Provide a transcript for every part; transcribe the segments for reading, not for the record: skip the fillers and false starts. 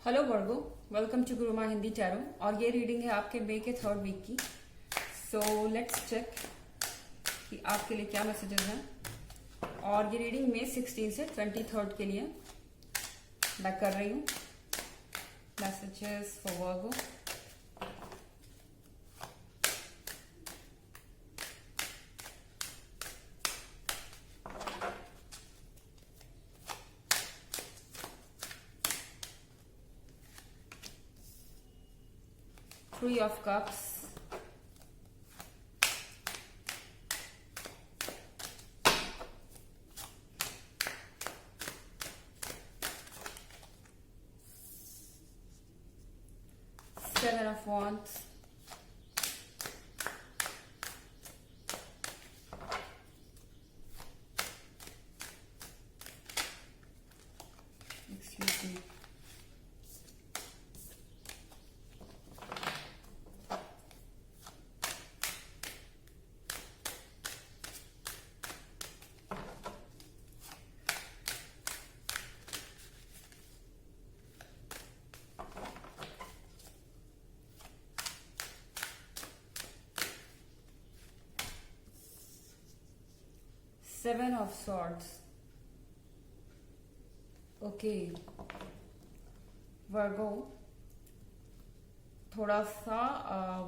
Hello Virgo, welcome to Guruma Hindi tarot. और ये reading है आपके मई के 3rd वीक की। सो लेट्स चेक कि आपके लिए क्या मैसेजेस हैं। और ये रीडिंग मई 16 से 23rd के लिए मैं कर रही हूँ। Messages for Virgo. Three of Cups, Seven of Wands, excuse me, Seven of Swords। Okay Virgo, थोड़ा सा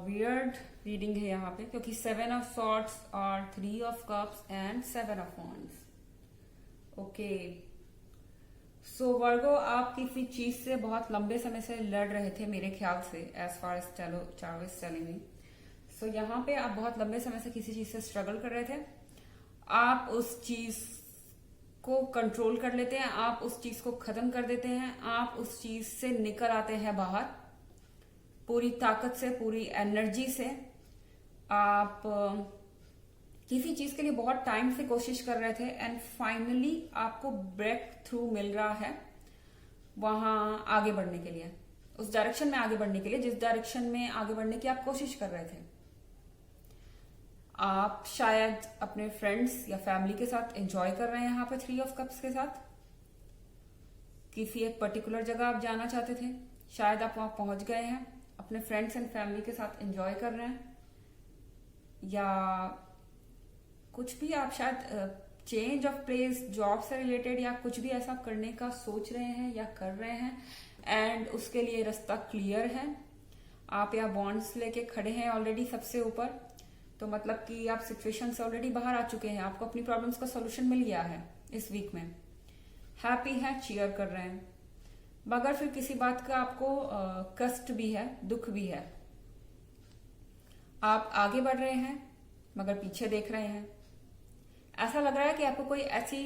वियर्ड रीडिंग है यहाँ पे, क्योंकि 7 ऑफ सॉर्ड्स और 3 of cups and 7 of wands. Okay, so Virgo, आप किसी चीज से बहुत लंबे समय से लड़ रहे थे मेरे ख्याल से, as far as tarot is telling me. So यहाँ पे आप बहुत लंबे समय से किसी चीज से स्ट्रगल कर रहे थे। आप उस चीज को कंट्रोल कर लेते हैं, आप उस चीज को खत्म कर देते हैं, आप उस चीज से निकल आते हैं बाहर पूरी ताकत से, पूरी एनर्जी से। आप किसी चीज के लिए बहुत टाइम से कोशिश कर रहे थे एंड फाइनली आपको ब्रेक थ्रू मिल रहा है वहां आगे बढ़ने के लिए, उस डायरेक्शन में आगे बढ़ने के लिए जिस डायरेक्शन में आगे बढ़ने की आप कोशिश कर रहे थे। आप शायद अपने फ्रेंड्स या फैमिली के साथ एंजॉय कर रहे हैं यहाँ पे 3 ऑफ कप्स के साथ। किसी एक पर्टिकुलर जगह आप जाना चाहते थे, शायद आप वहां पहुंच गए हैं, अपने फ्रेंड्स एंड फैमिली के साथ एंजॉय कर रहे हैं, या कुछ भी आप शायद चेंज ऑफ प्लेस, जॉब से रिलेटेड या कुछ भी ऐसा करने का सोच रहे हैं या कर रहे हैं एंड उसके लिए रास्ता क्लियर है। आप यहाँ बॉन्ड्स लेके खड़े हैं ऑलरेडी सबसे ऊपर, तो मतलब कि आप सिचुएशन से ऑलरेडी बाहर आ चुके हैं, आपको अपनी प्रॉब्लम्स का सॉल्यूशन मिल गया है इस वीक में। हैप्पी है, चीयर कर रहे हैं, मगर फिर किसी बात का आपको कष्ट भी है, दुख भी है। आप आगे बढ़ रहे हैं मगर पीछे देख रहे हैं। ऐसा लग रहा है कि आपको कोई ऐसी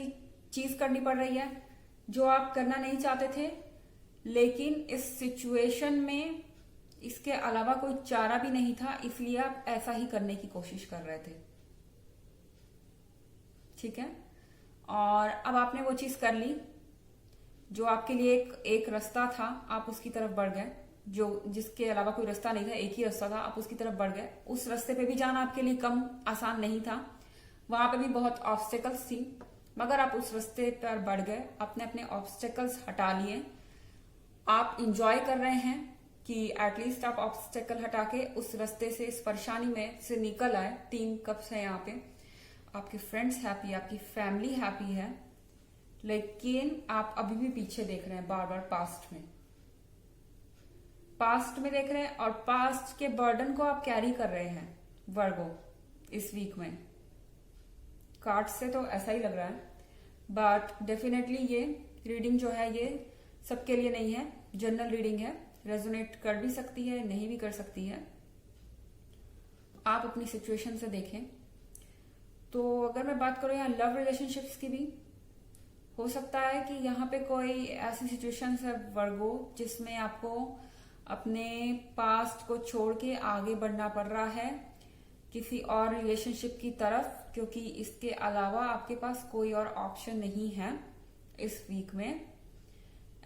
चीज करनी पड़ रही है जो आप करना नहीं चाहते थे, लेकिन इस सिचुएशन में इसके अलावा कोई चारा भी नहीं था, इसलिए आप ऐसा ही करने की कोशिश कर रहे थे। ठीक है, और अब आपने वो चीज कर ली जो आपके लिए एक रास्ता था, आप उसकी तरफ बढ़ गए। जो जिसके अलावा कोई रास्ता नहीं था, एक ही रास्ता था, आप उसकी तरफ बढ़ गए। उस रास्ते पे भी जाना आपके लिए कम आसान नहीं था, वहां पे भी बहुत ऑब्स्टेकल्स थी, मगर आप उस रास्ते पर बढ़ गए, आपने अपने ऑब्स्टेकल्स हटा लिए। आप इंजॉय कर रहे हैं कि एटलीस्ट आप ऑब्स्टेकल हटा के उस रास्ते से, इस परेशानी में से निकल आए। 3 कप्स है यहाँ पे। आपके फ्रेंड्स हैप्पी, आपकी फैमिली हैप्पी है, लेकिन आप अभी भी पीछे देख रहे हैं, बार बार पास्ट में देख रहे हैं, और पास्ट के बर्डन को आप कैरी कर रहे हैं वर्गो इस वीक में। कार्ड से तो ऐसा ही लग रहा है, बट डेफिनेटली ये रीडिंग जो है ये सबके लिए नहीं है, जनरल रीडिंग है, रेजोनेट कर भी सकती है, नहीं भी कर सकती है। आप अपनी सिचुएशन से देखें। तो अगर मैं बात करूं यहाँ लव रिलेशनशिप्स की भी, हो सकता है कि यहाँ पे कोई ऐसी सिचुएशन है वर्गो जिसमें आपको अपने पास्ट को छोड़ के आगे बढ़ना पड़ रहा है किसी और रिलेशनशिप की तरफ, क्योंकि इसके अलावा आपके पास कोई और ऑप्शन नहीं है इस वीक में।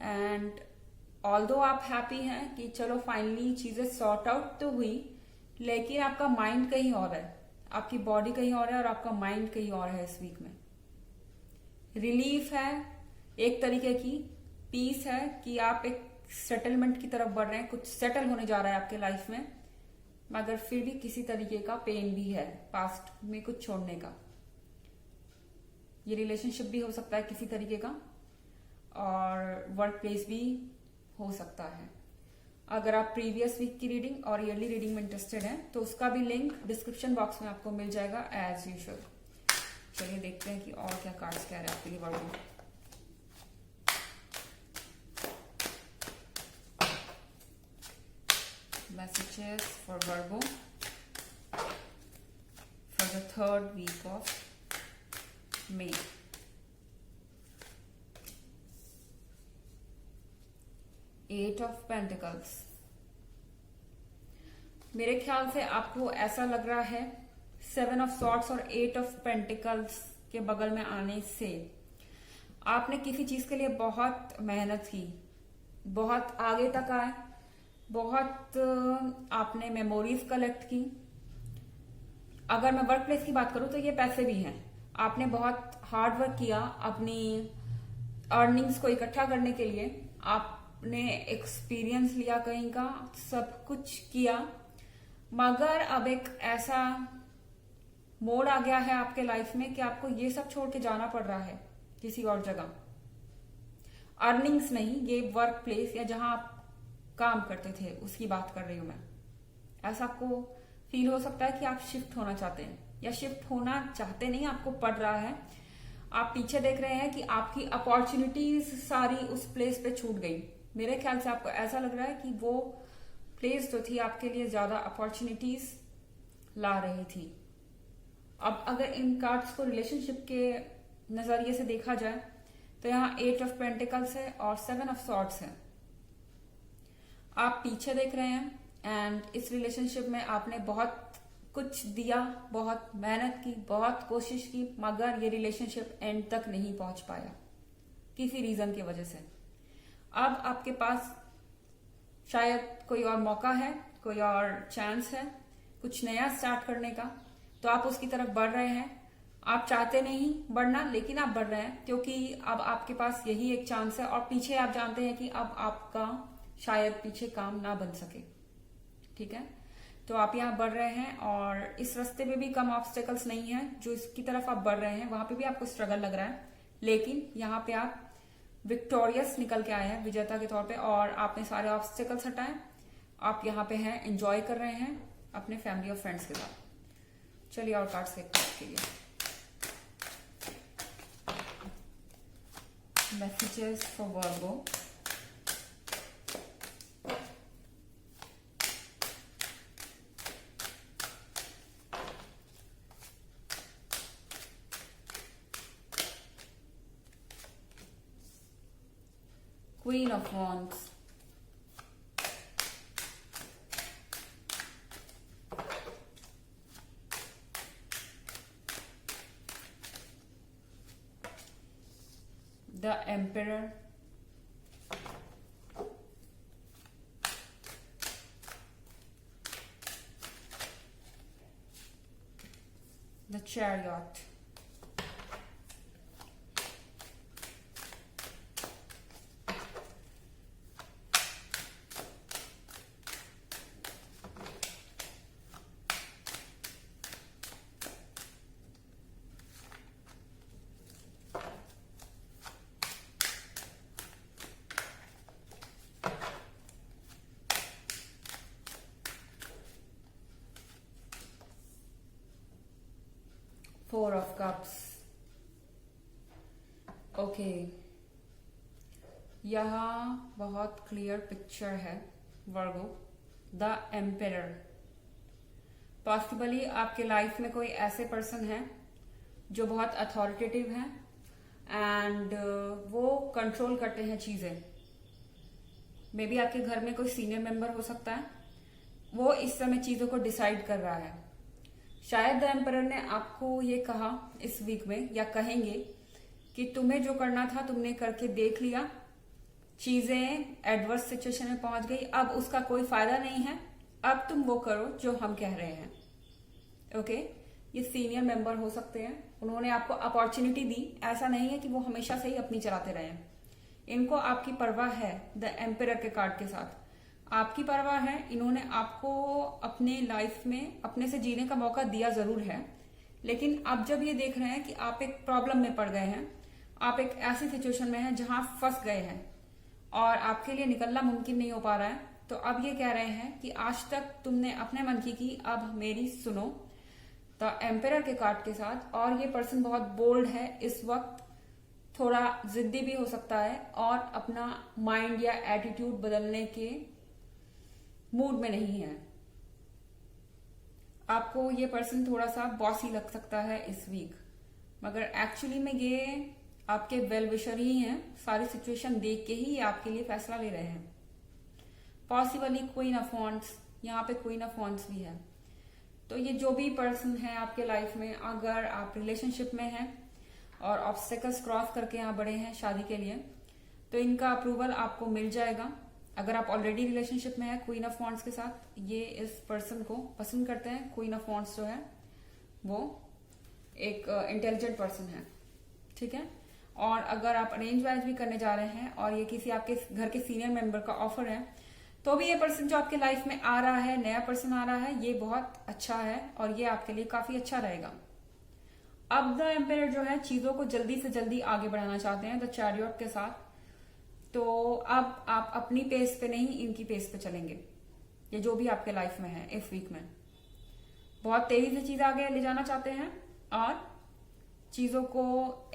एंड ऑल्दो आप हैप्पी हैं कि चलो फाइनली चीजें सॉर्ट आउट तो हुई, लेकिन आपका माइंड कहीं और है, आपकी बॉडी कहीं और है और आपका माइंड कहीं और है। इस वीक में रिलीफ है एक तरीके की, पीस है कि आप एक सेटलमेंट की तरफ बढ़ रहे हैं, कुछ सेटल होने जा रहा है आपके लाइफ में, मगर फिर भी किसी तरीके का पेन भी है पास्ट में कुछ छोड़ने का। ये रिलेशनशिप भी हो सकता है किसी तरीके का, और वर्क प्लेस भी हो सकता है। अगर आप प्रीवियस वीक की रीडिंग और ईयरली रीडिंग में इंटरेस्टेड हैं तो उसका भी लिंक डिस्क्रिप्शन बॉक्स में आपको मिल जाएगा एज यूजुअल। चलिए देखते हैं कि और क्या कार्ड्स कह रहे हैं आपके लिए वर्गो। Messages for Virgo for the 3rd week of May. Eight of Pentacles. मेरे ख्याल से आपको ऐसा लग रहा है 7 of Swords और 8 of Pentacles के बगल में आने से आपने किसी चीज के लिए बहुत मेहनत की, बहुत आगे तक आए, बहुत आपने मेमोरीज कलेक्ट की। अगर मैं वर्क प्लेस की बात करूं तो ये पैसे भी हैं। आपने बहुत हार्ड वर्क किया अपनी अर्निंग्स को इकट्ठा करने के लिए, आपने एक्सपीरियंस लिया कहीं का, सब कुछ किया, मगर अब एक ऐसा मोड़ आ गया है आपके लाइफ में कि आपको ये सब छोड़ के जाना पड़ रहा है किसी और जगह। अर्निंग्स नहीं, ये वर्क प्लेस या जहां आप काम करते थे उसकी बात कर रही हूं मैं। ऐसा आपको फील हो सकता है कि आप शिफ्ट होना चाहते हैं, या शिफ्ट होना चाहते नहीं, आपको पड़ रहा है। आप पीछे देख रहे हैं कि आपकी अपॉर्चुनिटीज सारी उस प्लेस पे छूट गई। मेरे ख्याल से आपको ऐसा लग रहा है कि वो प्लेस जो थी आपके लिए ज्यादा अपॉर्चुनिटीज ला रही थी। अब अगर इन कार्ड्स को रिलेशनशिप के नजरिए से देखा जाए तो यहाँ 8 ऑफ पेंटिकल्स है और 7 ऑफ सॉर्ड्स है। आप पीछे देख रहे हैं एंड इस रिलेशनशिप में आपने बहुत कुछ दिया, बहुत मेहनत की, बहुत कोशिश की, मगर ये रिलेशनशिप एंड तक नहीं पहुंच पाया किसी रीजन की वजह से। अब आपके पास शायद कोई और मौका है, कोई और चांस है कुछ नया स्टार्ट करने का, तो आप उसकी तरफ बढ़ रहे हैं। आप चाहते नहीं बढ़ना, लेकिन आप बढ़ रहे हैं क्योंकि अब आपके पास यही एक चांस है, और पीछे आप जानते हैं कि अब आपका शायद पीछे काम ना बन सके। ठीक है, तो आप यहाँ बढ़ रहे हैं और इस रास्ते में भी कम ऑब्स्टेकल्स नहीं है। जो इसकी तरफ आप बढ़ रहे हैं वहां पे भी आपको स्ट्रगल लग रहा है, लेकिन यहाँ पे आप विक्टोरियस निकल के आए हैं विजेता के तौर पे, और आपने सारे ऑब्स्टेकल्स हटाए। आप यहाँ पे हैं, एंजॉय कर रहे हैं अपने फैमिली और फ्रेंड्स के साथ। चलिए और कार्ड्स देखते हैं आपके लिए। Messages for Virgo. Queen of Wands. The Emperor. The Chariot. Four of Cups. Okay, यहाँ बहुत क्लियर पिक्चर है वर्गो। The emperor. पॉसिबली आपके लाइफ में कोई ऐसे पर्सन है जो बहुत अथॉरिटेटिव हैं एंड वो कंट्रोल करते हैं चीजें। मे बी आपके घर में कोई सीनियर मेंबर हो सकता है, वो इस समय चीजों को डिसाइड कर रहा है। शायद द एम्परर ने आपको ये कहा इस वीक में, या कहेंगे कि तुम्हें जो करना था तुमने करके देख लिया, चीजें एडवर्स सिचुएशन में पहुंच गई, अब उसका कोई फायदा नहीं है, अब तुम वो करो जो हम कह रहे हैं। ओके, ये सीनियर मेंबर हो सकते हैं, उन्होंने आपको अपॉर्चुनिटी दी। ऐसा नहीं है कि वो हमेशा से ही अपनी चलाते रहे हैं, इनको आपकी परवाह है द एम्परर के कार्ड के साथ। आपकी परवाह है, इन्होंने आपको अपने लाइफ में अपने से जीने का मौका दिया जरूर है, लेकिन अब जब ये देख रहे हैं कि आप एक प्रॉब्लम में पड़ गए हैं, आप एक ऐसी सिचुएशन में हैं जहां फंस गए हैं और आपके लिए निकलना मुमकिन नहीं हो पा रहा है, तो अब ये कह रहे हैं कि आज तक तुमने अपने मन की, अब मेरी सुनो द एम्परर के कार्ड के साथ। और ये पर्सन बहुत बोल्ड है इस वक्त, थोड़ा जिद्दी भी हो सकता है और अपना माइंड या एटीट्यूड बदलने के मूड में नहीं है। आपको ये पर्सन थोड़ा सा बॉसी लग सकता है इस वीक, मगर एक्चुअली में ये आपके वेल विशर ही हैं। सारी सिचुएशन देख के ही ये आपके लिए फैसला ले रहे हैं। पॉसिबली क्वीन ऑफ वांड्स, यहाँ पे क्वीन ऑफ वांड्स भी है। तो ये जो भी पर्सन है आपके लाइफ में, अगर आप रिलेशनशिप में हैं और ऑब्स्टेकल्स क्रॉस करके यहाँ बढ़े हैं शादी के लिए, तो इनका अप्रूवल आपको मिल जाएगा। अगर आप ऑलरेडी रिलेशनशिप में है क्वीन ऑफ वांड्स के साथ, ये इस पर्सन को पसंद करते हैं। क्वीन ऑफ वांड्स जो है वो एक इंटेलिजेंट पर्सन है, ठीक है। और अगर आप अरेंज मैरिज भी करने जा रहे हैं और ये किसी आपके घर के सीनियर मेंबर का ऑफर है, तो भी ये पर्सन जो आपके लाइफ में आ रहा है, नया पर्सन आ रहा है, ये बहुत अच्छा है और ये आपके लिए काफी अच्छा रहेगा। अब द एम्परर जो है चीजों को जल्दी से जल्दी आगे बढ़ाना चाहते हैं द चैरियट के साथ। तो अब आप अपनी पेस पे नहीं, इनकी पेस पे चलेंगे। ये जो भी आपके लाइफ में है इस वीक में बहुत तेजी से चीज आगे ले जाना चाहते हैं और चीजों को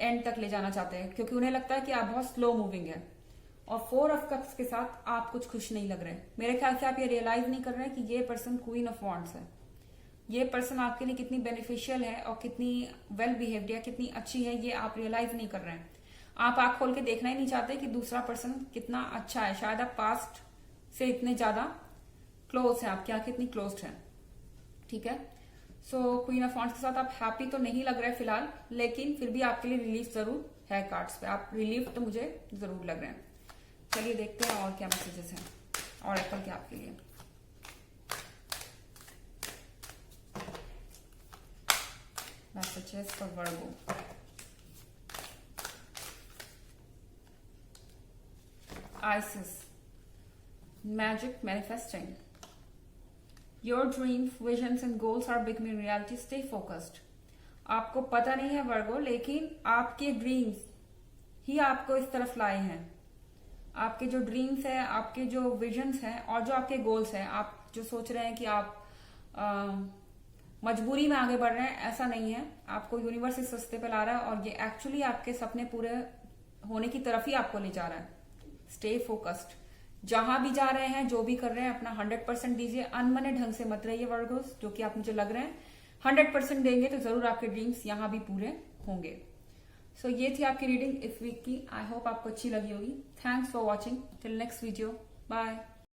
एंड तक ले जाना चाहते हैं, क्योंकि उन्हें लगता है कि आप बहुत स्लो मूविंग है। और 4 ऑफ कप्स के साथ आप कुछ खुश नहीं लग रहे। मेरे ख्याल से आप ये रियलाइज नहीं कर रहे हैं कि ये पर्सन क्वीन ऑफ वांड्स है। ये पर्सन आपके लिए कितनी बेनिफिशियल है और कितनी वेल बिहेव्ड या कितनी अच्छी है, ये आप रियलाइज नहीं कर रहे हैं। आप आंख खोल के देखना ही नहीं चाहते कि दूसरा पर्सन कितना अच्छा है। शायद आप पास्ट से इतने ज्यादा क्लोज है, आपकी आंखें इतनी क्लोज है, ठीक है। सो क्वीन ऑफ वांड्स के साथ आप हैप्पी तो नहीं लग रहे फिलहाल, लेकिन फिर भी आपके लिए रिलीफ जरूर है कार्ड्स पे। आप रिलीफ तो मुझे जरूर लग रहे हैं। चलिए देखते हैं और क्या मैसेजेस हैं और एप्पल के आपके लिए। Messages for Virgo. Isis, magic manifesting. Your dreams, visions and goals are becoming reality. Stay focused. आपको पता नहीं है वर्गो, लेकिन आपके ड्रीम्स ही आपको इस तरफ लाए हैं। आपके जो ड्रीम्स है, आपके जो विजन्स हैं और जो आपके गोल्स हैं, आप जो सोच रहे हैं कि आप मजबूरी में आगे बढ़ रहे हैं, ऐसा नहीं है। आपको यूनिवर्स इस रास्ते पे ला रहा है और ये एक्चुअली आपके सपने पूरे होने की तरफ ही आपको ले जा रहा है। Stay focused. जहां भी जा रहे हैं, जो भी कर रहे हैं, अपना 100% दीजिए। अनमने ढंग से मत रहिए वर्गोस, जो कि आप मुझे लग रहे हैं 100% देंगे तो जरूर आपके ड्रीम्स यहां भी पूरे होंगे। सो ये थी आपकी रीडिंग इस वीक की। आई होप आपको अच्छी लगी होगी। Thanks for watching. Till next video, bye.